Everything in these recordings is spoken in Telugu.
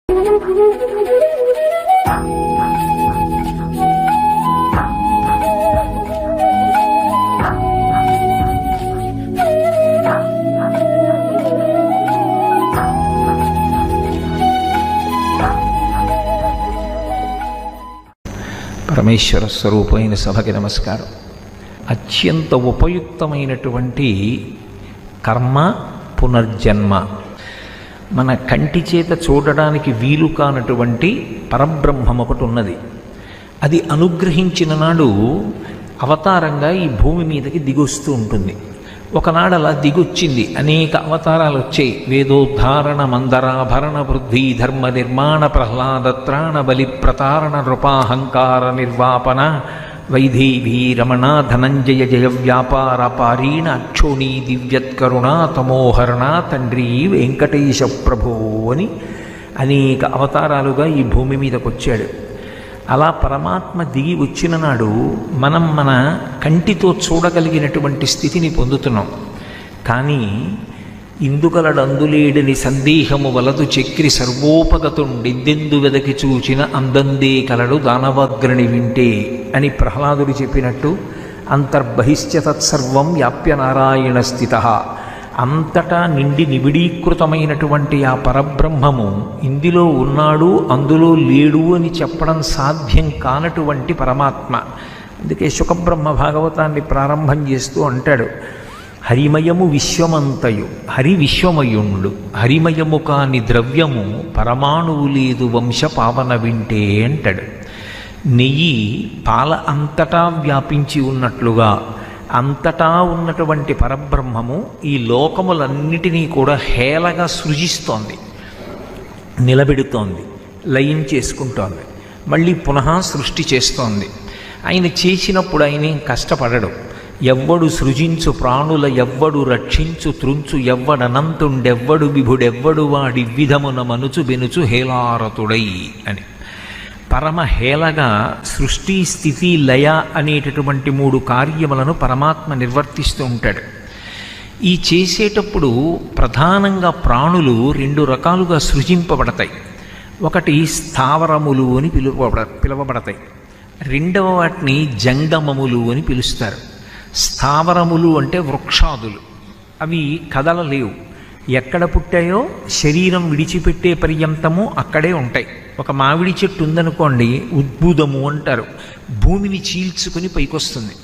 పరమేశ్వర స్వరూపమైన సభకి నమస్కారం. అత్యంత ఉపయుక్తమైనటువంటి కర్మ పునర్జన్మ, మన కంటి చేత చూడడానికి వీలు కానటువంటి పరబ్రహ్మం ఒకటి ఉన్నది. అది అనుగ్రహించిన నాడు అవతారంగా ఈ భూమి మీదకి దిగొస్తూ ఉంటుంది. ఒకనాడు అలా దిగొచ్చింది, అనేక అవతారాలు వచ్చాయి. వేదోద్ధారణ, మందరాభరణ, వృద్ధి, ధర్మ నిర్మాణ, ప్రహ్లాదత్రాణ, బలి ప్రతారణ, నృపాహంకార నిర్వాపన, వైదేవీ రమణ, ధనంజయ జయ వ్యాపార పారీణ, అక్షోణి దివ్యత్కరుణ, తమోహరణ, తండ్రి వెంకటేశ ప్రభో అని అనేక అవతారాలుగా ఈ భూమి మీదకి వచ్చాడు. అలా పరమాత్మ దిగి వచ్చిన నాడు మనం మన కంటితో చూడగలిగినటువంటి స్థితిని పొందుతున్నాం. కానీ ఇందుకలడందులేడని సందేహము వలదు చక్రి సర్వోపగతుండెద్దెందు వెదకి చూచిన అందందే కలడు దానవాగ్రణి వింటే అని ప్రహ్లాదుడు చెప్పినట్టు, అంతర్బహిశ్చ తత్సర్వం వ్యాప్య నారాయణ స్థిత, అంతటా నిండి నిబిడీకృతమైనటువంటి ఆ పరబ్రహ్మము ఇందులో ఉన్నాడు అందులో లేడు అని చెప్పడం సాధ్యం కానటువంటి పరమాత్మ. అందుకే శుకబ్రహ్మ భాగవతాన్ని ప్రారంభం చేస్తూ అంటాడు, హరిమయము విశ్వమంతయు హరి విశ్వమయుండు, హరిమయము కాని ద్రవ్యము పరమాణువు లేదు వంశ పావన వింటే అంటాడు. నెయ్యి పాల అంతటా వ్యాపించి ఉన్నట్లుగా అంతటా ఉన్నటువంటి పరబ్రహ్మము ఈ లోకములన్నిటినీ కూడా హేళగా సృజిస్తోంది, నిలబెడుతోంది, లయం చేసుకుంటోంది, మళ్ళీ పునః సృష్టి చేస్తోంది. ఆయన చేసినప్పుడు ఆయన కష్టపడడు. ఎవ్వడు సృజించు ప్రాణుల ఎవ్వడు రక్షించు త్రుంచు ఎవ్వడనంతుండెవ్వడు విభుడెవ్వడు వాడి విధమున మనుచు బెనుచు హేలారతుడై అని పరమహేళగా సృష్టి స్థితి లయ అనేటటువంటి 3 కార్యములను పరమాత్మ నిర్వర్తిస్తూ ఉంటాడు. ఈ చేసేటప్పుడు ప్రధానంగా ప్రాణులు 2 రకాలుగా సృజింపబడతాయి. ఒకటి స్థావరములు అని పిలువబడతాయి, రెండవ వాటిని జంగమములు అని పిలుస్తారు. స్థావరములు అంటే వృక్షాదులు, అవి కదలలేవు, ఎక్కడ పుట్టాయో శరీరం విడిచిపెట్టే పర్యంతము అక్కడే ఉంటాయి. ఒక మామిడి చెట్టు ఉందనుకోండి, ఉద్భూతము అంటారు, భూమిని చీల్చుకుని పైకొస్తుంది.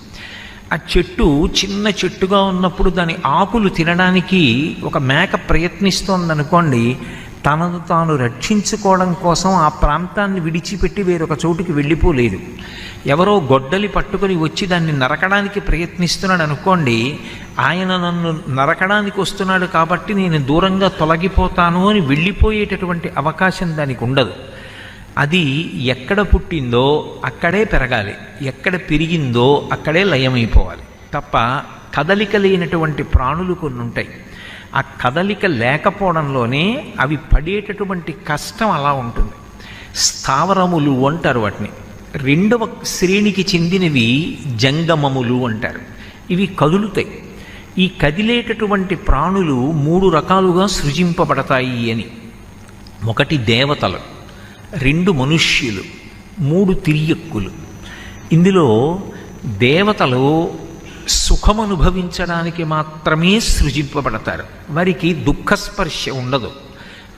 ఆ చెట్టు చిన్న చెట్టుగా ఉన్నప్పుడు దాని ఆకులు తినడానికి ఒక మేక ప్రయత్నిస్తోందనుకోండి, తనను తాను రక్షించుకోవడం కోసం ఆ ప్రాంతాన్ని విడిచిపెట్టి వేరొక చోటుకి వెళ్ళిపోలేదు. ఎవరో గొడ్డలి పట్టుకొని వచ్చి దాన్ని నరకడానికి ప్రయత్నిస్తున్నాడు అనుకోండి, ఆయన నన్ను నరకడానికి వస్తున్నాడు కాబట్టి నేను దూరంగా తొలగిపోతాను అని వెళ్ళిపోయేటటువంటి అవకాశం దానికి ఉండదు. అది ఎక్కడ పుట్టిందో అక్కడే పెరగాలి, ఎక్కడ పెరిగిందో అక్కడే లయమైపోవాలి తప్ప కదలిక లేనటువంటి ప్రాణులు కొన్ని ఉంటాయి. ఆ కదలిక లేకపోవడంలోనే అవి పడేటటువంటి కష్టం అలా ఉంటుంది. స్థావరములు అంటారు వాటిని. రెండవ శ్రేణికి చెందినవి జంగమములు అంటారు. ఇవి కదులుతాయి. ఈ కదిలేటటువంటి ప్రాణులు 3 రకాలుగా సృజింపబడతాయి అని. ఒకటి దేవతలు, 2 మనుష్యులు, 3 తిర్యక్కులు. ఇందులో దేవతలు సుఖమనుభవించడానికి మాత్రమే సృజింపబడతారు. వారికి దుఃఖస్పర్శ ఉండదు,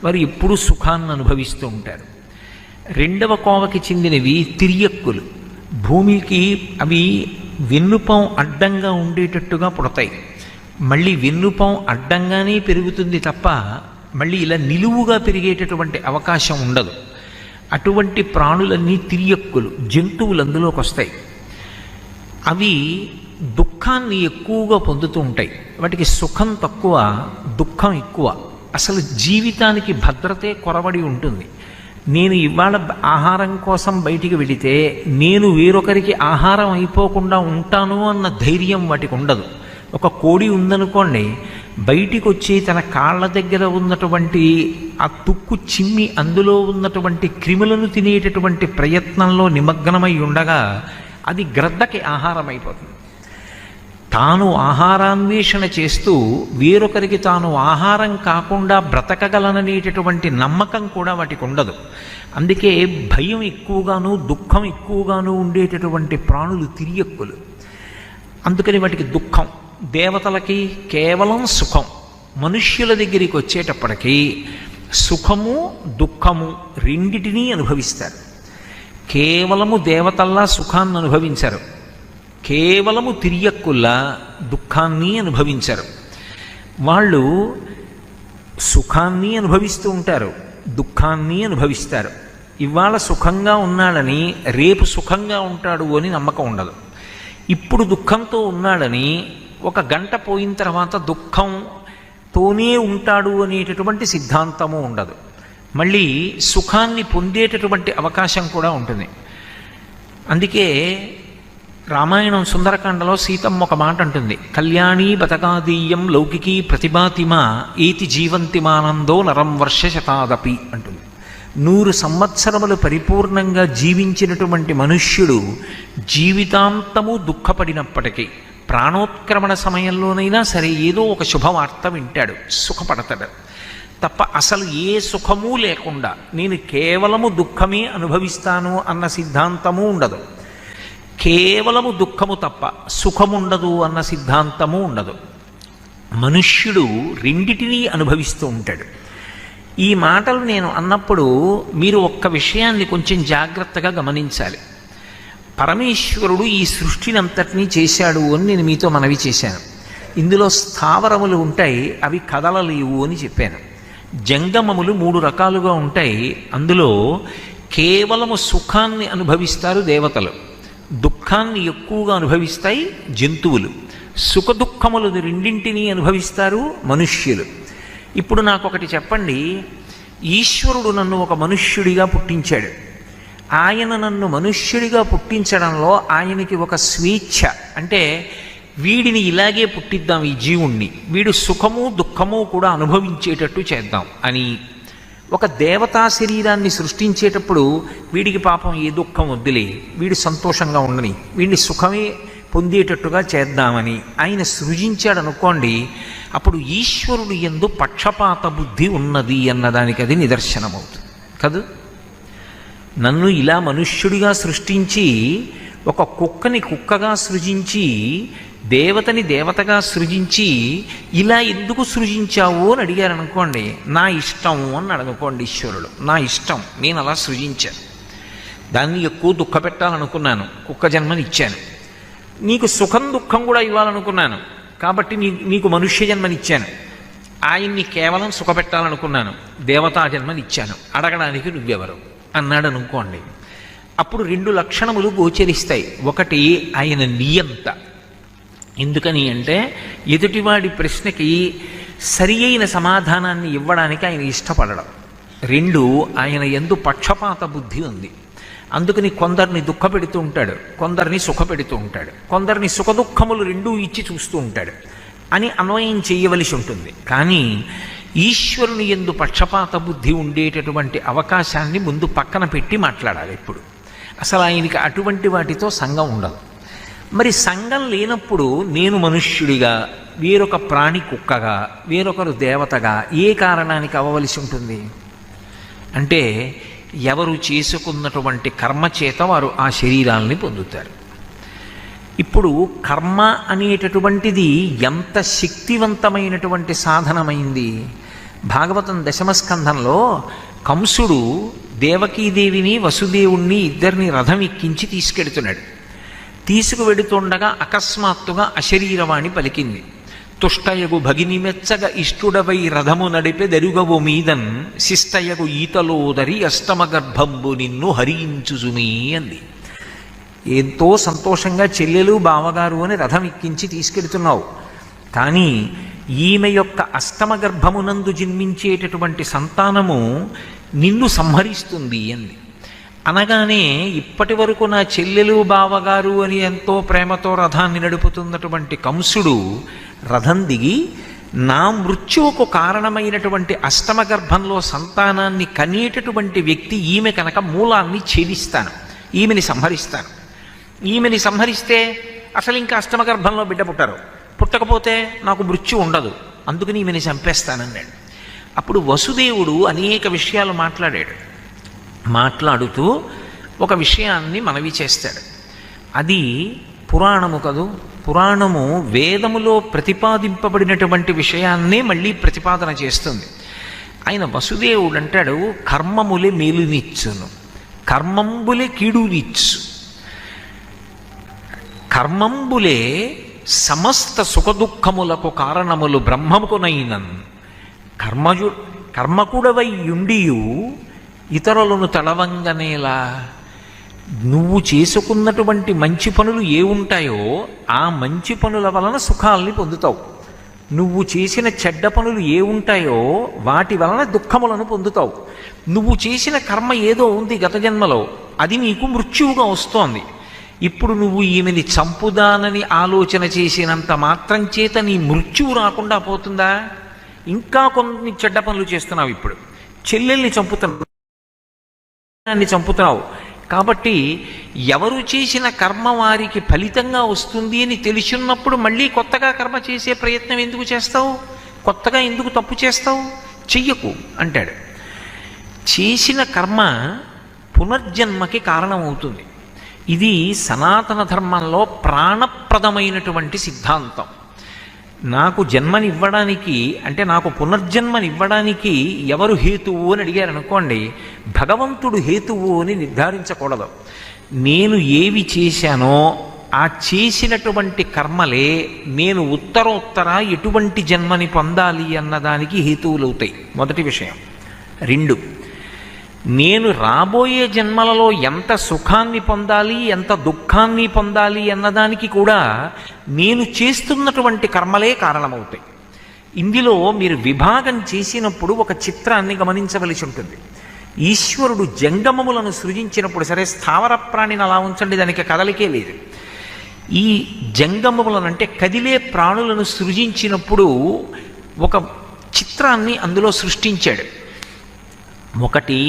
వారు ఎప్పుడూ సుఖాన్ని అనుభవిస్తూ ఉంటారు. రెండవ కోవకి చెందినవి తిర్యక్కులు. భూమికి అవి వెన్నుపం అడ్డంగా ఉండేటట్టుగా పుడతాయి, మళ్ళీ వెన్నుపం అడ్డంగానే పెరుగుతుంది తప్ప మళ్ళీ ఇలా నిలువుగా పెరిగేటటువంటి అవకాశం ఉండదు. అటువంటి ప్రాణులన్నీ తిర్యక్కులు, జంతువులు అందులోకి వస్తాయి. అవి దుఃఖాన్ని ఎక్కువగా పొందుతూ ఉంటాయి. వాటికి సుఖం తక్కువ, దుఃఖం ఎక్కువ. అసలు జీవితానికి భద్రతే కొరబడి ఉంటుంది. నేను ఇవాళ ఆహారం కోసం బయటికి వెళితే నేను వేరొకరికి ఆహారం అయిపోకుండా ఉంటాను అన్న ధైర్యం వాటికి ఉండదు. ఒక కోడి ఉందనుకోండి, బయటికి వచ్చి తన కాళ్ళ దగ్గర ఉన్నటువంటి ఆ తుక్కు చిమ్మి అందులో ఉన్నటువంటి క్రిములను తినేటటువంటి ప్రయత్నంలో నిమగ్నమై ఉండగా అది గ్రద్దకి ఆహారం అయిపోతుంది. తాను ఆహారాన్వేషణ చేస్తూ వేరొకరికి తాను ఆహారం కాకుండా బ్రతకగలననేటటువంటి నమ్మకం కూడా వాటికి ఉండదు. అందుకే భయం ఎక్కువగాను దుఃఖం ఎక్కువగాను ఉండేటటువంటి ప్రాణులు తిరియక్కులు. అందుకని వాటికి దుఃఖం. దేవతలకి కేవలం సుఖం. మనుష్యుల దగ్గరికి వచ్చేటప్పటికీ సుఖము దుఃఖము రెండిటినీ అనుభవిస్తారు. కేవలము దేవతల్లా సుఖాన్ని అనుభవించరు, కేవలము తిరియక్కుల్లా దుఃఖాన్ని అనుభవించరు. వాళ్ళు సుఖాన్ని అనుభవిస్తూ ఉంటారు, దుఃఖాన్ని అనుభవిస్తారు. ఇవాళ సుఖంగా ఉన్నాడని రేపు సుఖంగా ఉంటాడు అని నమ్మకం ఉండదు. ఇప్పుడు దుఃఖంతో ఉన్నాడని ఒక గంట పోయిన తర్వాత దుఃఖంతోనే ఉంటాడు అనేటటువంటి సిద్ధాంతము ఉండదు. మళ్ళీ సుఖాన్ని పొందేటటువంటి అవకాశం కూడా ఉంటుంది. అందుకే రామాయణం సుందరకాండలో సీతమ్మ ఒక మాట అంటుంది, కళ్యాణీ బతకాదీయం లౌకికీ ప్రతిభాతిమా ఏతి జీవంతిమానందో నరం వర్ష శతాదపి అంటుంది. 100 సంవత్సరములు పరిపూర్ణంగా జీవించినటువంటి మనుష్యుడు జీవితాంతము దుఃఖపడినప్పటికీ ప్రాణోత్క్రమణ సమయంలోనైనా సరే ఏదో ఒక శుభవార్త వింటాడు, సుఖపడతాడు తప్ప అసలు ఏ సుఖము లేకుండా నేను కేవలము దుఃఖమే అనుభవిస్తాను అన్న సిద్ధాంతము ఉండదు. కేవలము దుఃఖము తప్ప సుఖముండదు అన్న సిద్ధాంతము ఉండదు. మనుష్యుడు రెండిటినీ అనుభవిస్తూ ఉంటాడు. ఈ మాటలు నేను అన్నప్పుడు మీరు ఒక్క విషయాన్ని కొంచెం జాగ్రత్తగా గమనించాలి. పరమేశ్వరుడు ఈ సృష్టిని అంతటినీ చేశాడు అని నేను మీతో మనవి చేశాను. ఇందులో స్థావరములు ఉంటాయి, అవి కదలలేవు అని చెప్పాను. జంగమములు 3 రకాలుగా ఉంటాయి. అందులో కేవలము సుఖాన్ని అనుభవిస్తారు దేవతలు, దుఃఖాన్ని ఎక్కువగా అనుభవిస్తాయి జంతువులు, సుఖ దుఃఖములు రెండింటినీ అనుభవిస్తారు మనుష్యులు. ఇప్పుడు నాకొకటి చెప్పండి, ఈశ్వరుడు నన్ను ఒక మనుష్యుడిగా పుట్టించాడు. ఆయన నన్ను మనుష్యుడిగా పుట్టించడంలో ఆయనకి ఒక స్వేచ్ఛ, అంటే వీడిని ఇలాగే పుట్టిద్దాం, ఈ జీవుణ్ణి వీడు సుఖము దుఃఖము కూడా అనుభవించేటట్టు చేద్దాం అని ఒక దేవతా శరీరాన్ని సృష్టించేటప్పుడు వీడికి పాపం ఏ దుఃఖం వద్దులే, వీడు సంతోషంగా ఉండని, వీడిని సుఖమే పొందేటట్టుగా చేద్దామని ఆయన సృజించాడు అనుకోండి. అప్పుడు ఈశ్వరుడు యందు పక్షపాత బుద్ధి ఉన్నది అన్నదానికి అది నిదర్శనమవుతుంది కదూ. నన్ను ఇలా మనుష్యుడిగా సృష్టించి ఒక కుక్కని కుక్కగా సృజించి దేవతని దేవతగా సృజించి ఇలా ఎందుకు సృజించావు అని అడిగారు అనుకోండి, నా ఇష్టం అన్నాడు అనుకోండి ఈశ్వరుడు, నా ఇష్టం, నేను అలా సృజించాను, దాన్ని ఎక్కువ దుఃఖ పెట్టాలనుకున్నాను, కుక్క జన్మనిచ్చాను. నీకు సుఖం దుఃఖం కూడా ఇవ్వాలనుకున్నాను కాబట్టి నీకు మనుష్య జన్మనిచ్చాను. ఆయన్ని కేవలం సుఖపెట్టాలనుకున్నాను, దేవతా జన్మనిచ్చాను, అడగడానికి నువ్వెవరు అన్నాడు అనుకోండి. అప్పుడు 2 లక్షణములు గోచరిస్తాయి. ఒకటి, ఆయన నియంత. ఎందుకని అంటే ఎదుటివాడి ప్రశ్నకి సరి అయిన సమాధానాన్ని ఇవ్వడానికి ఆయన ఇష్టపడడం. 2, ఆయన యందు పక్షపాత బుద్ధి ఉంది. అందుకని కొందరిని దుఃఖపెడుతూ ఉంటాడు, కొందరిని సుఖపెడుతూ ఉంటాడు, కొందరిని సుఖ దుఃఖములు రెండూ ఇచ్చి చూస్తూ ఉంటాడు అని అన్వయం చేయవలసి ఉంటుంది. కానీ ఈశ్వరుని యందు పక్షపాత బుద్ధి ఉండేటటువంటి అవకాశాన్ని ముందు పక్కన పెట్టి మాట్లాడాలి. ఇప్పుడు అసలు ఆయనకి అటువంటి వాటితో సంఘం ఉండదు. మరి సంఘం లేనప్పుడు నేను మనుష్యుడిగా, వేరొక ప్రాణి కుక్కగా, వేరొకరు దేవతగా ఏ కారణానికి అవ్వవలసి ఉంటుంది అంటే ఎవరు చేసుకున్నటువంటి కర్మ చేత వారు ఆ శరీరాల్ని పొందుతారు. ఇప్పుడు కర్మ అనేటటువంటిది ఎంత శక్తివంతమైనటువంటి సాధనమైంది. భాగవతం 10వ స్కంధంలో కంసుడు దేవకీదేవిని వసుదేవుణ్ణి ఇద్దరిని రథం ఎక్కించి తీసుకెడుతున్నాడు. తీసుకువెడుతుండగా అకస్మాత్తుగా అశరీరవాణి పలికింది, తుష్టయగు భగిని మెచ్చగ ఇష్టుడవై రథము నడిపె దెరుగవు మీదన్ శిష్టయగు ఈతలోదరి అష్టమ గర్భంబు నిన్ను హరించుజుమీ అంది. ఎంతో సంతోషంగా చెల్లెలు బావగారు అని రథం ఎక్కించి తీసుకెడుతున్నావు, కానీ ఈమె యొక్క అష్టమ గర్భమునందు జన్మించేటటువంటి సంతానము నిన్ను సంహరిస్తుంది అంది. అనగానే ఇప్పటి వరకు నా చెల్లెలు బావగారు అని ఎంతో ప్రేమతో రథాన్ని నడుపుతున్నటువంటి కంసుడు రథం దిగి నా మృత్యువుకు కారణమైనటువంటి అష్టమ గర్భంలో సంతానాన్ని కనేటటువంటి వ్యక్తి ఈమె కనుక మూలాన్ని ఛేదిస్తాను, ఈమెని సంహరిస్తాను. ఈమెని సంహరిస్తే అసలు ఇంకా అష్టమ గర్భంలో బిడ్డ పుట్టారు, పుట్టకపోతే నాకు మృత్యు ఉండదు, అందుకని ఈమెని చంపేస్తానన్నాడు. అప్పుడు వసుదేవుడు అనేక విషయాలు మాట్లాడాడు. మాట్లాడుతూ ఒక విషయాన్ని మనవి చేస్తాడు. అది పురాణము కదూ, పురాణము వేదములో ప్రతిపాదింపబడినటువంటి విషయాన్నే మళ్ళీ ప్రతిపాదన చేస్తుంది. ఆయన వసుదేవుడు అంటాడు, కర్మములే మేలునిచ్చును, కర్మంబులే కీడునిచ్చు, కర్మంబులే సమస్త సుఖదుఖములకు కారణములు బ్రహ్మముకునైనన్, కర్మకుడవై యుండియు ఇతరులను తలవంగనేలా. నువ్వు చేసుకున్నటువంటి మంచి పనులు ఏ ఉంటాయో ఆ మంచి పనుల వలన సుఖాల్ని పొందుతావు. నువ్వు చేసిన చెడ్డ పనులు ఏ ఉంటాయో వాటి వలన దుఃఖములను పొందుతావు. నువ్వు చేసిన కర్మ ఏదో ఉంది గత జన్మలో, అది నీకు మృత్యువుగా వస్తోంది. ఇప్పుడు నువ్వు ఈమెని చంపుదానని ఆలోచన చేసినంత మాత్రం చేత నీ మృత్యువు రాకుండా పోతుందా? ఇంకా కొన్ని చెడ్డ పనులు చేస్తున్నావు. ఇప్పుడు చెల్లెల్ని చంపుతున్నావు. కాబట్టి ఎవరు చేసిన కర్మ వారికి ఫలితంగా వస్తుంది అని తెలిసినప్పుడు మళ్ళీ కొత్తగా కర్మ చేసే ప్రయత్నం ఎందుకు చేస్తావు? కొత్తగా ఎందుకు తప్పు చేస్తావు? చెయ్యకు అంటాడు. చేసిన కర్మ పునర్జన్మకి కారణమవుతుంది. ఇది సనాతన ధర్మంలో ప్రాణప్రదమైనటువంటి సిద్ధాంతం. నాకు జన్మనివ్వడానికి, అంటే నాకు పునర్జన్మనివ్వడానికి ఎవరు హేతువు అని అడిగారు అనుకోండి, భగవంతుడు హేతువు అని నిర్ధారించకూడదు. నేను ఏవి చేశానో ఆ చేసినటువంటి కర్మలే నేను ఉత్తరోత్తర ఎటువంటి జన్మని పొందాలి అన్నదానికి హేతువులవుతాయి. మొదటి విషయం. 2, నేను రాబోయే జన్మలలో ఎంత సుఖాన్ని పొందాలి, ఎంత దుఃఖాన్ని పొందాలి అన్నదానికి కూడా నేను చేస్తున్నటువంటి కర్మలే కారణమవుతాయి. ఇందులో మీరు విభాగం చేసినప్పుడు ఒక చిత్రాన్ని గమనించవలసి ఉంటుంది. ఈశ్వరుడు జంగమములను సృజించినప్పుడు, సరే స్థావర ప్రాణిని అలా ఉంచండి, దానికి కదలికే లేదు. ఈ జంగమములను అంటే కదిలే ప్రాణులను సృజించినప్పుడు ఒక చిత్రాన్ని అందులో సృష్టించాడు. ఒకటి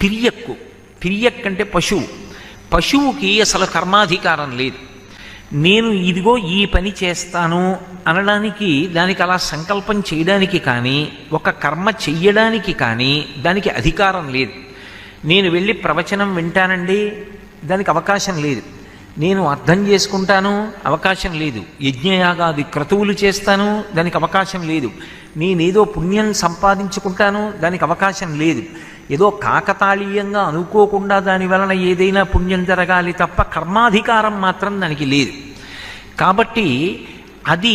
తిరియక్కు. తిరియక్ అంటే పశువు. పశువుకి అసలు కర్మాధికారం లేదు. నేను ఇదిగో ఈ పని చేస్తాను అనడానికి, దానికి అలా సంకల్పం చేయడానికి కానీ, ఒక కర్మ చెయ్యడానికి కానీ దానికి అధికారం లేదు. నేను వెళ్ళి ప్రవచనం వింటానండి, దానికి అవకాశం లేదు. నేను అర్థం చేసుకుంటాను, అవకాశం లేదు. యజ్ఞయాగాది క్రతువులు చేస్తాను, దానికి అవకాశం లేదు. నేనేదో పుణ్యం సంపాదించుకుంటాను, దానికి అవకాశం లేదు. ఏదో కాకతాళీయంగా అనుకోకుండా దాని వలన ఏదైనా పుణ్యం జరగాలి తప్ప కర్మాధికారం మాత్రం దానికి లేదు. కాబట్టి అది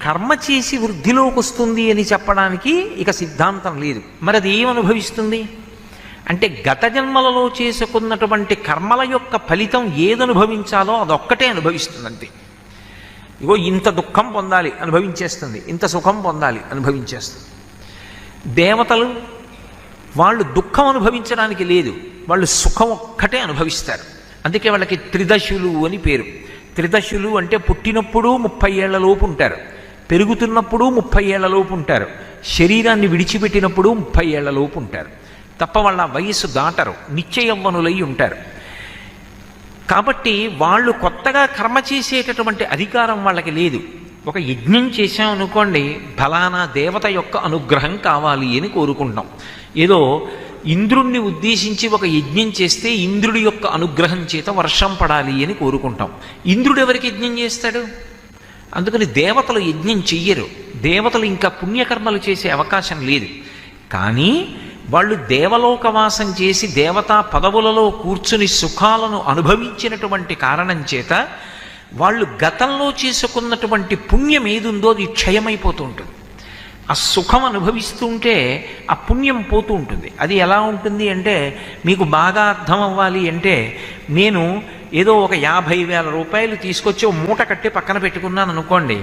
కర్మ చేసి వృద్ధిలోకి వస్తుంది అని చెప్పడానికి ఇక సిద్ధాంతం లేదు. మరి అది ఏమనుభవిస్తుంది అంటే, గత జన్మలలో చేసుకున్నటువంటి కర్మల యొక్క ఫలితం ఏదనుభవించాలో అదొక్కటే అనుభవిస్తుంది అంతే. ఇగో ఇంత దుఃఖం పొందాలి అనుభవించేస్తుంది, ఇంత సుఖం పొందాలి అనుభవించేస్తుంది. దేవతలు వాళ్ళు దుఃఖం అనుభవించడానికి లేదు, వాళ్ళు సుఖం ఒక్కటే అనుభవిస్తారు. అందుకే వాళ్ళకి త్రిదశులు అని పేరు. త్రిదశులు అంటే పుట్టినప్పుడు 30 ఏళ్లలోపు ఉంటారు, పెరుగుతున్నప్పుడు 30 ఏళ్లలోపు ఉంటారు, శరీరాన్ని విడిచిపెట్టినప్పుడు 30 ఏళ్లలోపు ఉంటారు. తప్ప వాళ్ళ వయస్సు దాటరు, నిత్య యవ్వనులై ఉంటారు. కాబట్టి వాళ్ళు కొత్తగా కర్మ చేసేటటువంటి అధికారం వాళ్ళకి లేదు. ఒక యజ్ఞం చేశామనుకోండి, ఫలానా దేవత యొక్క అనుగ్రహం కావాలి అని కోరుకుంటాం. ఏదో ఇంద్రుణ్ణి ఉద్దేశించి ఒక యజ్ఞం చేస్తే ఇంద్రుడి యొక్క అనుగ్రహం చేత వర్షం పడాలి అని కోరుకుంటాం. ఇంద్రుడు ఎవరికి యజ్ఞం చేస్తాడు? అందుకని దేవతలు యజ్ఞం చెయ్యరు. దేవతలు ఇంకా పుణ్యకర్మలు చేసే అవకాశం లేదు. కానీ వాళ్ళు దేవలోకవాసం చేసి దేవతా పదవులలో కూర్చుని సుఖాలను అనుభవించినటువంటి కారణం చేత వాళ్ళు గతంలో చేసుకున్నటువంటి పుణ్యం ఏదుందో అది క్షయమైపోతూ ఉంటుంది. ఆ సుఖం అనుభవిస్తుంటే ఆ పుణ్యం పోతూ ఉంటుంది. అది ఎలా ఉంటుంది అంటే, మీకు బాగా అర్థం అవ్వాలి అంటే, నేను ఏదో ఒక 50,000 రూపాయలు తీసుకొచ్చి ఓ మూట కట్టి పక్కన పెట్టుకున్నాను అనుకోండి.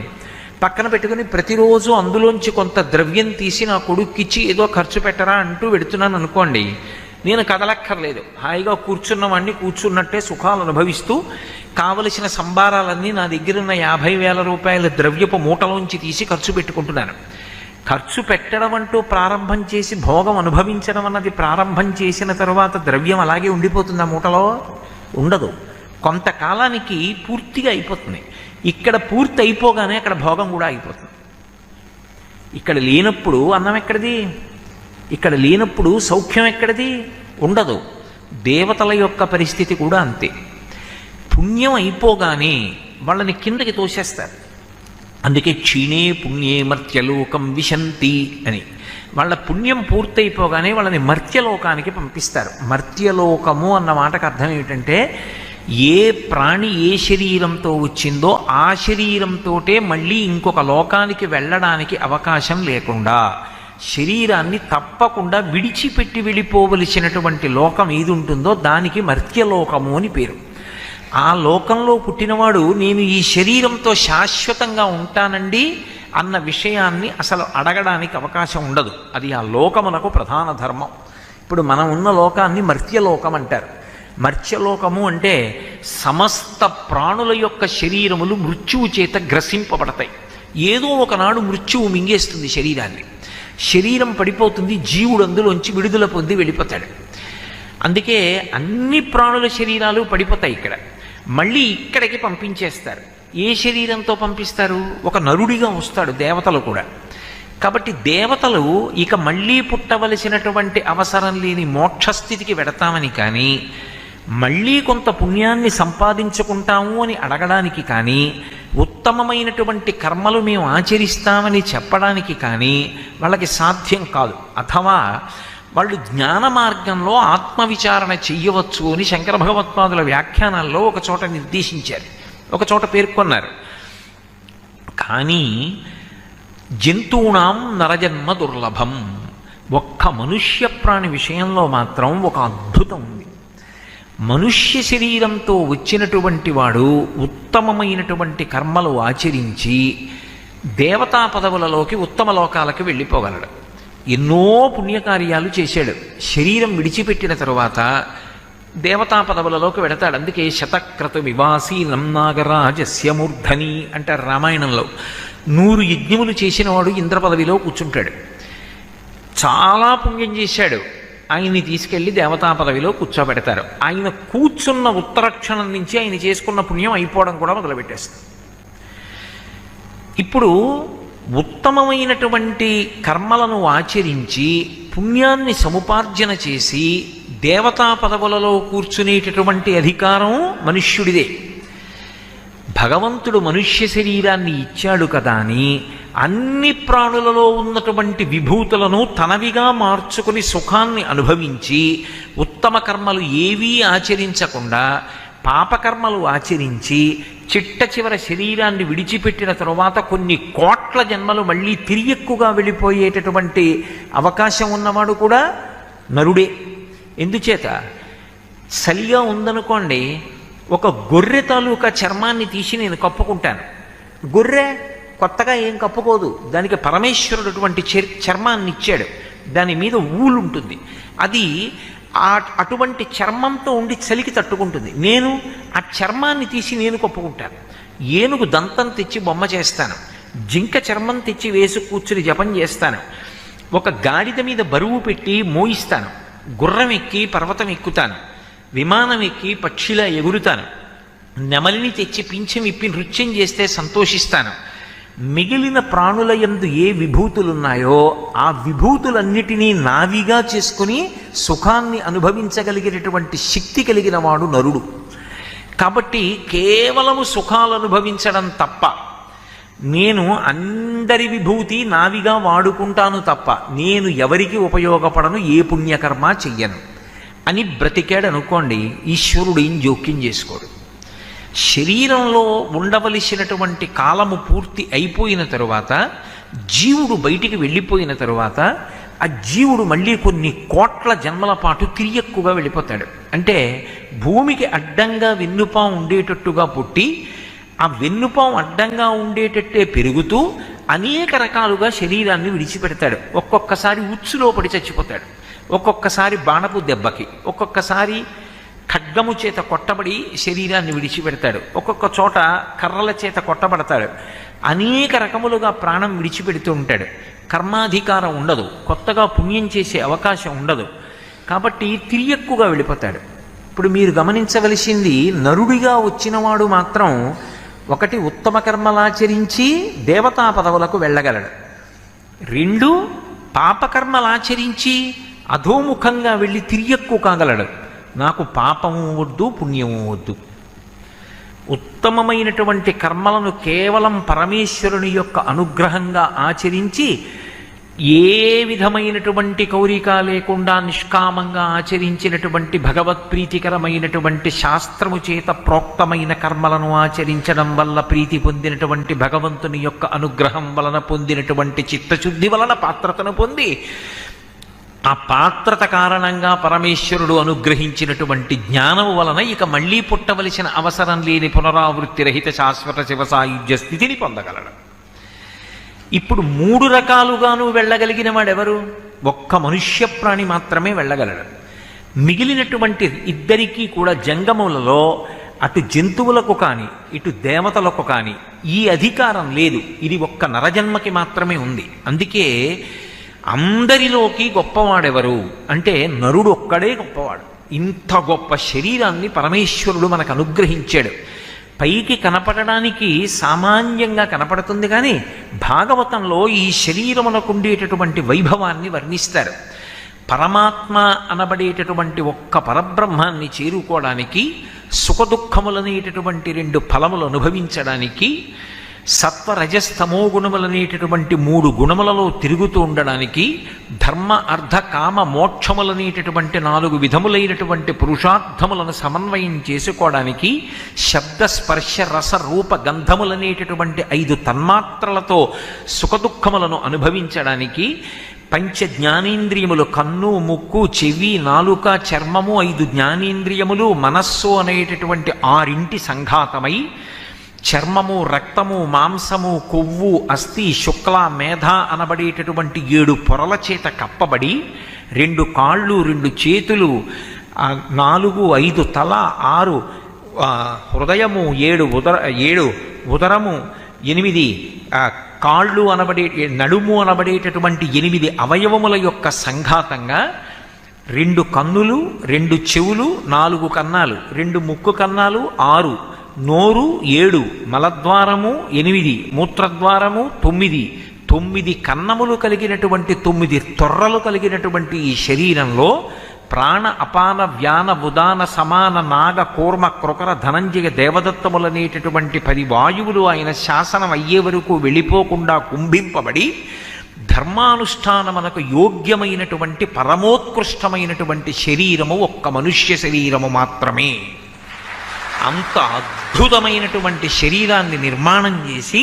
పక్కన పెట్టుకుని ప్రతిరోజు అందులోంచి కొంత ద్రవ్యం తీసి నా కొడుక్కిచ్చి ఏదో ఖర్చు పెట్టరా అంటూ పెడుతున్నాను అనుకోండి. నేను కదలక్కర్లేదు, హాయిగా కూర్చున్నవాడిని కూర్చున్నట్టే సుఖాలు అనుభవిస్తూ కావలసిన సంబారాలన్నీ నా దగ్గరున్న 50,000 రూపాయల ద్రవ్యపు మూటలోంచి తీసి ఖర్చు పెట్టుకుంటున్నాను. ఖర్చు పెట్టడం అంటూ ప్రారంభం చేసి భోగం అనుభవించడం అన్నది ప్రారంభం చేసిన తర్వాత ద్రవ్యం అలాగే ఉండిపోతుంది ఆ మూటలో? ఉండదు. కొంతకాలానికి పూర్తిగా అయిపోతుంది. ఇక్కడ పూర్తి అయిపోగానే అక్కడ భోగం కూడా అయిపోతుంది. ఇక్కడ లేనప్పుడు అన్నం ఎక్కడిది, ఇక్కడ లేనప్పుడు సౌఖ్యం ఎక్కడిది, ఉండదు. దేవతల యొక్క పరిస్థితి కూడా అంతే. పుణ్యం అయిపోగానే వాళ్ళని కిందకి తోసేస్తారు. అందుకే క్షీణే పుణ్యే మర్త్యలోకం విశంతి అని. వాళ్ళ పుణ్యం పూర్తయిపోగానే వాళ్ళని మర్త్యలోకానికి పంపిస్తారు. మర్త్యలోకము అన్న మాటకు అర్థం ఏమిటంటే, ఏ ప్రాణి ఏ శరీరంతో వచ్చిందో ఆ శరీరంతోటే మళ్ళీ ఇంకొక లోకానికి వెళ్ళడానికి అవకాశం లేకుండా శరీరాన్ని తప్పకుండా విడిచిపెట్టి వెళ్ళిపోవలసినటువంటి లోకం ఏది ఉంటుందో దానికి మర్త్యలోకము అని పేరు. ఆ లోకంలో పుట్టినవాడు నేను ఈ శరీరంతో శాశ్వతంగా ఉంటానండి అన్న విషయాన్ని అసలు అడగడానికి అవకాశం ఉండదు. అది ఆ లోకమునకు ప్రధాన ధర్మం. ఇప్పుడు మనం ఉన్న లోకాన్ని మర్త్యలోకం అంటారు. మర్త్యలోకము అంటే సమస్త ప్రాణుల యొక్క శరీరములు మృత్యువు చేత గ్రసింపబడతాయి. ఏదో ఒకనాడు మృత్యువు మింగేస్తుంది శరీరాన్ని, శరీరం పడిపోతుంది, జీవుడు అందులోంచి విడుదల పొంది వెళ్ళిపోతాడు. అందుకే అన్ని ప్రాణుల శరీరాలు పడిపోతాయి. ఇక్కడ మళ్ళీ ఇక్కడికి పంపించేస్తారు. ఏ శరీరంతో పంపిస్తారు? ఒక నరుడిగా వస్తాడు దేవతలు కూడా. కాబట్టి దేవతలు ఇక మళ్ళీ పుట్టవలసినటువంటి అవసరం లేని మోక్షస్థితికి వెడతామని కానీ, మళ్ళీ కొంత పుణ్యాన్ని సంపాదించుకుంటాము అని అడగడానికి కానీ, ఉత్తమమైనటువంటి కర్మలు మేము ఆచరిస్తామని చెప్పడానికి కానీ వాళ్ళకి సాధ్యం కాదు. అథవా వాళ్ళు జ్ఞాన మార్గంలో ఆత్మవిచారణ చెయ్యవచ్చు అని శంకర భగవత్పాదుల వ్యాఖ్యానాల్లో ఒక చోట నిర్దేశించారు, ఒక చోట పేర్కొన్నారు. కానీ జంతువునాం నరజన్మ దుర్లభం, ఒక్క మనుష్య ప్రాణి విషయంలో మాత్రం ఒక అద్భుతం ఉంది. మనుష్య శరీరంతో వచ్చినటువంటి వాడు ఉత్తమమైనటువంటి కర్మలు ఆచరించి దేవతా పదవులలోకి ఉత్తమ లోకాలకి వెళ్ళిపోగలడు. ఎన్నో పుణ్యకార్యాలు చేశాడు. శరీరం విడిచిపెట్టిన తరువాత దేవతా పదవులలోకి వెడతాడు. అందుకే శతక్రతు వివాసీనం నాగరాజస్య మూర్ధని అంటారు రామాయణంలో. 100 యజ్ఞములు చేసిన వాడు ఇంద్ర పదవిలో కూర్చుంటాడు. చాలా పుణ్యం చేశాడు, ఆయన్ని తీసుకెళ్లి దేవతా పదవిలో కూర్చోబెడతారు. ఆయన కూర్చున్న ఉత్తరక్షణం నుంచి ఆయన చేసుకున్న పుణ్యం అయిపోవడం కూడా మొదలుపెట్టేస్తుంది. ఇప్పుడు ఉత్తమమైనటువంటి కర్మలను ఆచరించి పుణ్యాన్ని సముపార్జన చేసి దేవతా పదవులలో కూర్చునేటటువంటి అధికారం మనుష్యుడిదే. భగవంతుడు మనుష్య శరీరాన్ని ఇచ్చాడు కదా అని అన్ని ప్రాణులలో ఉన్నటువంటి విభూతులను తనవిగా మార్చుకుని సుఖాన్ని అనుభవించి ఉత్తమ కర్మలు ఏవీ ఆచరించకుండా పాపకర్మలు ఆచరించి చిట్ట చివర శరీరాన్ని విడిచిపెట్టిన తరువాత కొన్ని కోట్ల జన్మలు మళ్ళీ తిరియక్కుగా వెళ్ళిపోయేటటువంటి అవకాశం ఉన్నవాడు కూడా నరుడే. ఎందుచేత చలిగా ఉందనుకోండి, ఒక గొర్రె తాలూకా చర్మాన్ని తీసి నేను కప్పుకుంటాను. గొర్రె కొత్తగా ఏం కప్పుకోదు, దానికి పరమేశ్వరుడు అటువంటి చర్మాన్ని ఇచ్చాడు, దాని మీద ఊలు ఉంటుంది. అది అటువంటి చర్మంతో ఉండి చలికి తట్టుకుంటుంది. నేను ఆ చర్మాన్ని తీసి నేను కప్పుకుంటాను. ఏనుగు దంతం తెచ్చి బొమ్మ చేస్తాను, జింక చర్మం తెచ్చి వేసి కూర్చుని జపం చేస్తాను, ఒక గాడిద మీద బరువు పెట్టి మోయిస్తాను, గుర్రం ఎక్కి పర్వతం ఎక్కుతాను, విమానం ఎక్కి పక్షిలా ఎగురుతాను, నెమలిని తెచ్చి పింఛం ఇప్పి నృత్యం చేస్తే సంతోషిస్తాను. మిగిలిన ప్రాణుల యందు ఏ విభూతులున్నాయో ఆ విభూతులన్నిటినీ నావిగా చేసుకుని సుఖాన్ని అనుభవించగలిగేటటువంటి శక్తి కలిగిన వాడు నరుడు. కాబట్టి కేవలము సుఖాలు అనుభవించడం తప్ప, నేను అందరి విభూతి నావిగా వాడుకుంటాను తప్ప నేను ఎవరికి ఉపయోగపడను, ఏ పుణ్యకర్మ చెయ్యను అని బ్రతికాడు అనుకోండి, ఈశ్వరుడు ఏం జోక్యం చేసుకోడు. శరీరంలో ఉండవలసినటువంటి కాలము పూర్తి అయిపోయిన తరువాత జీవుడు బయటికి వెళ్ళిపోయిన తరువాత ఆ జీవుడు మళ్ళీ కొన్ని కోట్ల జన్మల పాటు తిరియక్కుగా వెళ్ళిపోతాడు. అంటే భూమికి అడ్డంగా వెన్నుపాం ఉండేటట్టుగా పుట్టి ఆ వెన్నుపాం అడ్డంగా ఉండేటట్టే పెరుగుతూ అనేక రకాలుగా శరీరాన్ని విడిచిపెడతాడు. ఒక్కొక్కసారి ఉచ్చులో పడి చచ్చిపోతాడు, ఒక్కొక్కసారి బాణపు దెబ్బకి, ఒక్కొక్కసారి ఖడ్గము చేత కొట్టబడి శరీరాన్ని విడిచిపెడతాడు, ఒక్కొక్క చోట కర్రల చేత కొట్టబడతాడు. అనేక రకములుగా ప్రాణం విడిచిపెడుతూ ఉంటాడు. కర్మాధికారం ఉండదు, కొత్తగా పుణ్యం చేసే అవకాశం ఉండదు. కాబట్టి తిరియక్కుగా వెళ్ళిపోతాడు. ఇప్పుడు మీరు గమనించవలసింది, నరుడిగా వచ్చినవాడు మాత్రం ఒకటి ఉత్తమ కర్మలాచరించి దేవతా పదవులకు వెళ్ళగలడు, రెండు పాపకర్మలాచరించి అధోముఖంగా వెళ్ళి తిరియక్కు కాగలడు. నాకు పాపము వద్దు, పుణ్యము వద్దు. ఉత్తమమైనటువంటి కర్మలను కేవలం పరమేశ్వరుని యొక్క అనుగ్రహంగా ఆచరించి ఏ విధమైనటువంటి కోరిక లేకుండా నిష్కామంగా ఆచరించినటువంటి భగవత్ప్రీతికరమైనటువంటి శాస్త్రము చేత ప్రోక్తమైన కర్మలను ఆచరించడం వల్ల ప్రీతి పొందినటువంటి భగవంతుని యొక్క అనుగ్రహం వలన పొందినటువంటి చిత్తశుద్ధి వలన పాత్రతను పొంది ఆ పాత్రత కారణంగా పరమేశ్వరుడు అనుగ్రహించినటువంటి జ్ఞానము వలన ఇక మళ్ళీ పుట్టవలసిన అవసరం లేని పునరావృత్తి రహిత శాశ్వత శివసాయుధ్య స్థితిని పొందగలడు. ఇప్పుడు మూడు రకాలుగాను వెళ్ళగలిగిన వాడెవరు? ఒక్క మనుష్య ప్రాణి మాత్రమే వెళ్ళగలడు. మిగిలినటువంటి ఇద్దరికీ కూడా జంగములలో అటు జంతువులకు కానీ ఇటు దేవతలకు కానీ ఈ అధికారం లేదు. ఇది ఒక్క నరజన్మకి మాత్రమే ఉంది. అందుకే అందరిలోకి గొప్పవాడెవరు అంటే నరుడు ఒక్కడే గొప్పవాడు. ఇంత గొప్ప శరీరాన్ని పరమేశ్వరుడు మనకు అనుగ్రహించాడు. పైకి కనపడడానికి సామాన్యంగా కనపడుతుంది, కానీ భాగవతంలో ఈ శరీరమునకు ఉండేటటువంటి వైభవాన్ని వర్ణిస్తారు. పరమాత్మ అనబడేటటువంటి ఒక్క పరబ్రహ్మాన్ని చేరుకోవడానికి, సుఖదుఖములనేటటువంటి రెండు ఫలములు అనుభవించడానికి, సత్వరజస్తమో గుణములనేటటువంటి మూడు గుణములలో తిరుగుతూ ఉండడానికి, ధర్మ అర్థ కామ మోక్షములనేటటువంటి నాలుగు విధములైనటువంటి పురుషార్థములను సమన్వయం చేసుకోవడానికి, శబ్ద స్పర్శ రస రూప గంధములనేటటువంటి 5 తన్మాత్రలతో సుఖదుఖములను అనుభవించడానికి, పంచ జ్ఞానేంద్రియములు కన్ను ముక్కు చెవి నాలుక చర్మము 5 జ్ఞానేంద్రియములు మనస్సు అనేటటువంటి 6 సంఘాతమై చర్మము రక్తము మాంసము కొవ్వు అస్థి శుక్ల మేధ అనబడేటటువంటి 7 పొరల చేత కప్పబడి 2 కాళ్ళు 2 చేతులు 4 5 తల 6 హృదయము 7 ఉదరము 8 కాళ్ళు అనబడే నడుము అనబడేటటువంటి 8 అవయవముల యొక్క సంఘాతంగా 2 కన్నులు 2 చెవులు 4 కన్నాలు 2 ముక్కు కన్నాలు 6 నోరు 7 మలద్వారము 8 మూత్రద్వారము 9 కన్నములు కలిగినటువంటి 9 తొర్రలు కలిగినటువంటి ఈ శరీరంలో ప్రాణ అపాన వ్యాన ఉదాన సమాన నాగ కూర్మ కృకర ధనంజయ దేవదత్తములనేటటువంటి 10 వాయువులు ఆయన శాసనం అయ్యే వరకు వెళ్ళిపోకుండా కుంభింపబడి ధర్మానుష్ఠానమునకు యోగ్యమైనటువంటి పరమోత్కృష్టమైనటువంటి శరీరము ఒక్క మనుష్య శరీరము మాత్రమే. అంత అద్భుతమైనటువంటి శరీరాన్ని నిర్మాణం చేసి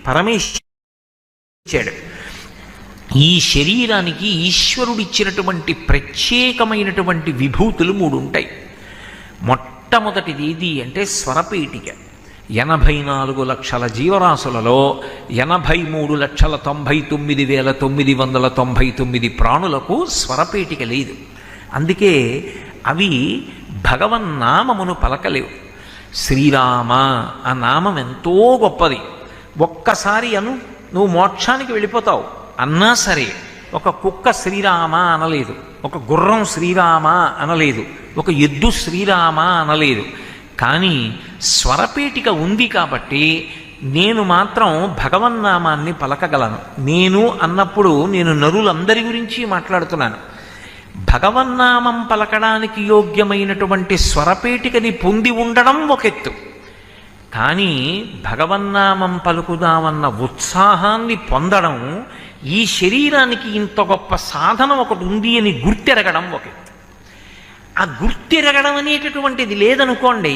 పరమేశ్వరుడు ఈ శరీరానికి ఈశ్వరుడిచ్చినటువంటి ప్రత్యేకమైనటువంటి విభూతులు 3 ఉంటాయి. మొట్టమొదటిది ఏది అంటే స్వరపేటిక. 84 లక్షల జీవరాశులలో 83,99,999 ప్రాణులకు స్వరపేటిక లేదు. అందుకే అవి భగవన్నామమును పలకలేవు. శ్రీరామ ఆ నామం ఎంతో గొప్పది. ఒక్కసారి నువ్వు మోక్షానికి వెళ్ళిపోతావు అన్నా సరే ఒక కుక్క శ్రీరామ అనలేదు, ఒక గుర్రం శ్రీరామ అనలేదు, ఒక ఎద్దు శ్రీరామ అనలేదు. కానీ స్వరపేటిక ఉంది కాబట్టి నేను మాత్రం భగవన్నామాన్ని పలకగలను. నేను అన్నప్పుడు నేను నరులందరి గురించి మాట్లాడుతున్నాను. భగవన్నామం పలకడానికి యోగ్యమైనటువంటి స్వరపేటికని పొంది ఉండడం ఒక ఎత్తు, కానీ భగవన్నామం పలుకుదామన్న ఉత్సాహాన్ని పొందడం, ఈ శరీరానికి ఇంత గొప్ప సాధనం ఒకటి ఉంది అని గుర్తెరగడం ఒక ఎత్తు. ఆ గుర్తెరగడం అనేటటువంటిది లేదనుకోండి,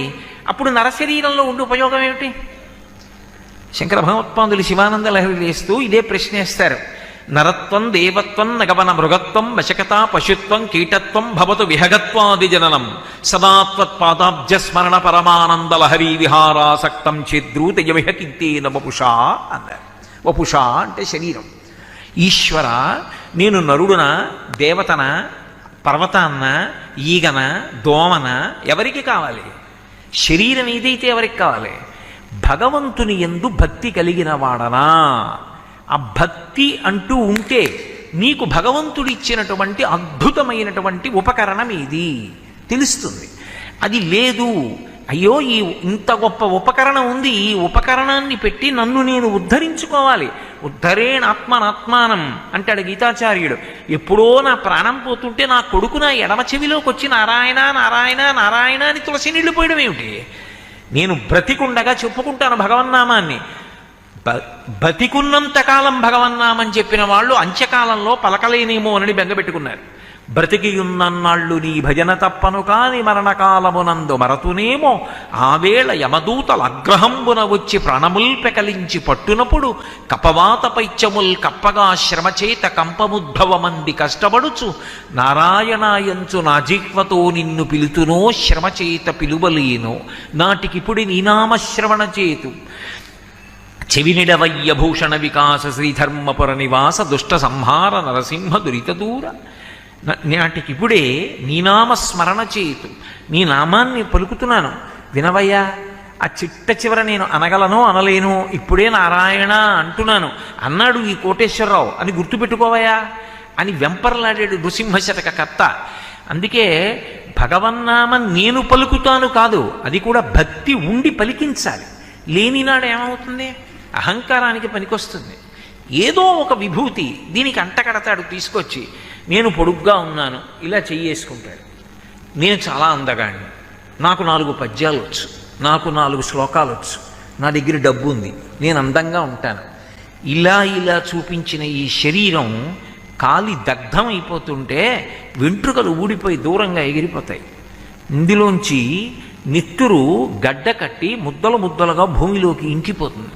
అప్పుడు నరశరీరంలో ఉండే ఉపయోగం ఏమిటి? శంకర భగవత్పాదులు శివానంద లహరి వేస్తూ ఇదే ప్రశ్నేస్తారు. నరత్వం దేవత్వం నగవన మృగత్వం వశకత పశుత్వం కీటత్వం భవతు విహగత్వాది జననం సదాత్వత్పాదాబ్జ స్మరణ పరమానంద లహరీ విహారాసక్తం చేద్రూతయమిహ కింతేన వపుషా అన్నారు. వపుషా అంటే శరీరం. ఈశ్వర, నేను నరుడున, దేవతన, పర్వతాన్న, ఈగన, దోమన, ఎవరికి కావాలి? శరీరం ఏదైతే ఎవరికి కావాలి? భగవంతుని యందు భక్తి కలిగిన వాడనా? ఆ భక్తి అంటూ ఉంటే నీకు భగవంతుడు ఇచ్చినటువంటి అద్భుతమైనటువంటి ఉపకరణం ఏది తెలుస్తుంది. అది లేదు అయ్యో ఈ ఇంత గొప్ప ఉపకరణం ఉంది, ఈ ఉపకరణాన్ని పెట్టి నన్ను నేను ఉద్ధరించుకోవాలి. ఉద్ధరేణాత్మనాత్మానం అంటాడు గీతాచార్యుడు. ఎప్పుడో నా ప్రాణం పోతుంటే నా కొడుకు నా ఎడమ చెవిలోకి వచ్చి నారాయణ నారాయణ నారాయణ అని తులసి నీళ్లు పోయడం ఏమిటి? నేను బ్రతికుండగా చెప్పుకుంటాను భగవన్నామాన్ని. బతికున్నంతకాలం భగవన్నామని చెప్పిన వాళ్ళు అంత్యకాలంలో పలకలేనేమో అని బెంగపెట్టుకున్నారు. బ్రతికియున్నన్నాళ్ళు నీ భజన తప్పను కాని మరణకాలమునందు మరతునేమో ఆవేళ యమదూతల అగ్రహంబున వచ్చి ప్రాణముల్ పెకలించి పట్టునప్పుడు కపవాత పైత్యముల్ కప్పగా శ్రమచేత కంపముద్భవమంది కష్టపడుచు నారాయణాయంచు నా జిహ్వతో నిన్ను పిలుతునో శ్రమచేత పిలువలేనో నాటికిపుడి నీనామశ్రవణ చేతు చెవినిడవయ్య భూషణ వికాస శ్రీధర్మపుర నివాస దుష్ట సంహార నరసింహ దురిత దూర నాటికిప్పుడే నీ నామస్మరణ చేతు, నీ నామాన్ని పలుకుతున్నాను వినవయ్యా. ఆ చిట్ట చివర నేను అనగలను అనలేను, ఇప్పుడే నారాయణ అంటున్నాను అన్నాడు ఈ కోటేశ్వరరావు అని గుర్తుపెట్టుకోవయ్యా అని వెంపర్లాడాడు నృసింహశతక కర్త. అందుకే భగవన్నామం నేను పలుకుతాను కాదు, అది కూడా భక్తి ఉండి పలికించాలి. లేనినాడు ఏమవుతుంది? అహంకారానికి పనికొస్తుంది. ఏదో ఒక విభూతి దీనికి అంటకడతాడు తీసుకొచ్చి. నేను పొడుగ్గా ఉన్నాను, ఇలా చెయ్యేసుకుంటాడు. నేను చాలా అందగాడిని, నాకు 4 పద్యాలు వచ్చు, నాకు 4 శ్లోకాలు వచ్చు, నా దగ్గర డబ్బు ఉంది, నేను అందంగా ఉంటాను. ఇలా ఇలా చూపించిన ఈ శరీరం కాలి దగ్ధం అయిపోతుంటే వెంట్రుకలు ఊడిపోయి దూరంగా ఎగిరిపోతాయి. ఇందులోంచి నెత్తురు గడ్డ కట్టి ముద్దలు ముద్దలుగా భూమిలోకి ఇంకిపోతుంది.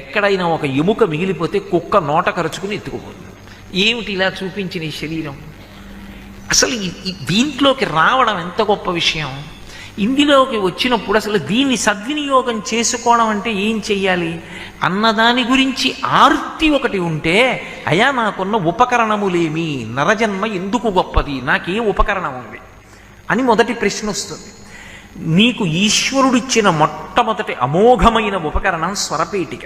ఎక్కడైనా ఒక ఎముక మిగిలిపోతే కుక్క నోట కరుచుకుని ఎత్తుకుపోతుంది. ఏమిటి ఇలా చూపించిన ఈ శరీరం? అసలు దీంట్లోకి రావడం ఎంత గొప్ప విషయం. ఇందులోకి వచ్చినప్పుడు అసలు దీన్ని సద్వినియోగం చేసుకోవడం అంటే ఏం చెయ్యాలి అన్నదాని గురించి ఆర్తి ఒకటి ఉంటే, అయా నాకున్న ఉపకరణములేమి, నరజన్మ ఎందుకు గొప్పది, నాకేం ఉపకరణం ఉంది అని మొదటి ప్రశ్న వస్తుంది. నీకు ఈశ్వరుడిచ్చిన మొట్టమొదటి అమోఘమైన ఉపకరణం స్వరపేటిక.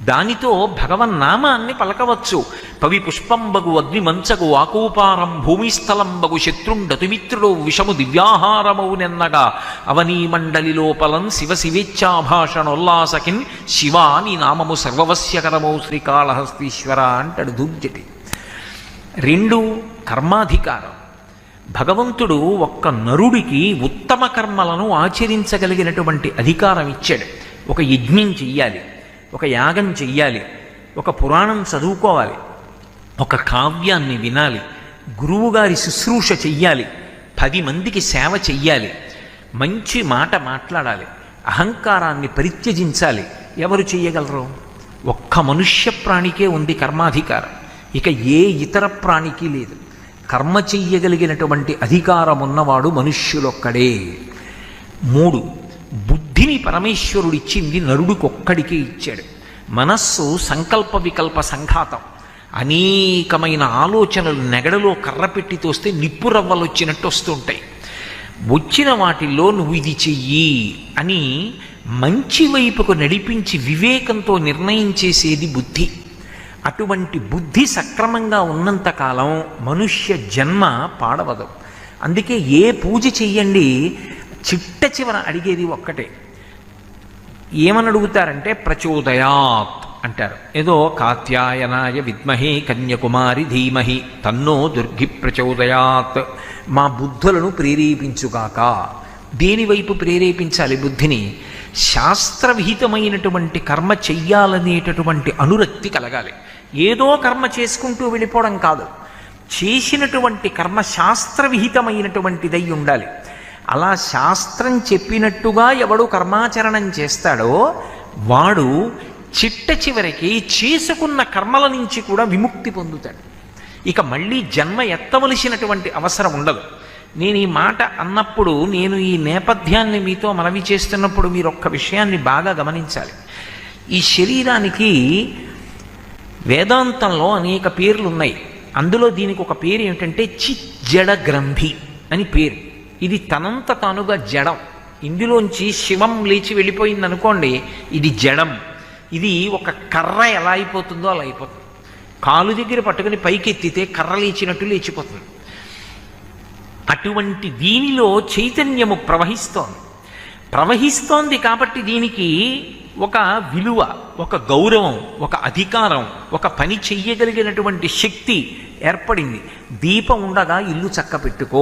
దానితో భగవన్నామాన్ని పలకవచ్చు. పవి పుష్పంబగు అగ్నిమంచగు ఆకూపారం భూమిస్థలంబగు శత్రుండతుమిత్రుడు విషము దివ్యాహారమౌనెన్నగా అవనీ మండలి లోపలం శివ శివేచ్ఛాభాషణోల్లాసకిన్ శివా నీ నామము సర్వవస్యకరమౌ శ్రీకాళహస్తీశ్వర అంటాడు దుర్జటి. 2 కర్మాధికారం. భగవంతుడు ఒక్క నరుడికి ఉత్తమ కర్మలను ఆచరించగలిగినటువంటి అధికారం ఇచ్చాడు. ఒక యజ్ఞం చెయ్యాలి, ఒక యాగం చెయ్యాలి, ఒక పురాణం చదువుకోవాలి, ఒక కావ్యాన్ని వినాలి, గురువుగారి శుశ్రూష చెయ్యాలి, 10 మందికి సేవ చెయ్యాలి, మంచి మాట మాట్లాడాలి, అహంకారాన్ని పరిత్యజించాలి. ఎవరు చెయ్యగలరు? ఒక్క మనుష్య ప్రాణికే ఉంది కర్మాధికారం. ఇక ఏ ఇతర ప్రాణికి లేదు. కర్మ చెయ్యగలిగినటువంటి అధికారం ఉన్నవాడు మనుష్యులొక్కడే. 3 బుద్ధిని పరమేశ్వరుడిచ్చింది నరుడికొక్కడికే ఇచ్చాడు. మనస్సు సంకల్ప వికల్ప సంఘాతం. అనేకమైన ఆలోచనలు నెగడలో కర్ర పెట్టి తోస్తే నిప్పు రవ్వలు వచ్చినట్టు వస్తుంటాయి. వచ్చిన వాటిల్లో నువ్వు ఇది చెయ్యి అని మంచి వైపుకు నడిపించి వివేకంతో నిర్ణయం చేసేది బుద్ధి. అటువంటి బుద్ధి సక్రమంగా ఉన్నంతకాలం మనుష్య జన్మ పాడవదు. అందుకే ఏ పూజ చెయ్యండి చిట్ట చివర అడిగేది ఒక్కటే. ఏమని అడుగుతారంటే ప్రచోదయాత్ అంటారు. ఏదో కాత్యాయనాయ విద్మహే కన్యకుమారి ధీమహి తన్నో దుర్గి ప్రచోదయాత్, మా బుద్ధులను ప్రేరేపించుగాక. దేనివైపు ప్రేరేపించాలి బుద్ధిని? శాస్త్రవిహితమైనటువంటి కర్మ చెయ్యాలనేటటువంటి అనురక్తి కలగాలి. ఏదో కర్మ చేసుకుంటూ వెళ్ళిపోవడం కాదు, చేసినటువంటి కర్మ శాస్త్రవిహితమైనటువంటిదై ఉండాలి. అలా శాస్త్రం చెప్పినట్టుగా ఎవడు కర్మాచరణం చేస్తాడో వాడు చిట్ట చివరికి చేసుకున్న కర్మల నుంచి కూడా విముక్తి పొందుతాడు. ఇక మళ్ళీ జన్మ ఎత్తవలసినటువంటి అవసరం ఉండదు. నేను ఈ మాట అన్నప్పుడు, నేను ఈ నేపథ్యాన్ని మీతో మనవి చేస్తున్నప్పుడు మీరు ఒక్క విషయాన్ని బాగా గమనించాలి. ఈ శరీరానికి వేదాంతంలో అనేక పేర్లు ఉన్నాయి. అందులో దీనికి ఒక పేరు ఏమిటంటే చిజ్జడ గ్రంథి అని పేరు. ఇది తనంత తానుగా జడం. ఇందులోంచి శివం లేచి వెళ్ళిపోయింది అనుకోండి, ఇది జడం. ఇది ఒక కర్ర ఎలా అయిపోతుందో అలా అయిపోతుంది. కాలు దగ్గర పట్టుకుని పైకెత్తితే కర్ర లేచినట్టు లేచిపోతుంది. అటువంటి దీనిలో చైతన్యము ప్రవహిస్తోంది. ప్రవహిస్తోంది కాబట్టి దీనికి ఒక విలువ, ఒక గౌరవం, ఒక అధికారం, ఒక పని చెయ్యగలిగినటువంటి శక్తి ఏర్పడింది. దీపం ఉండగా ఇల్లు చక్క పెట్టుకో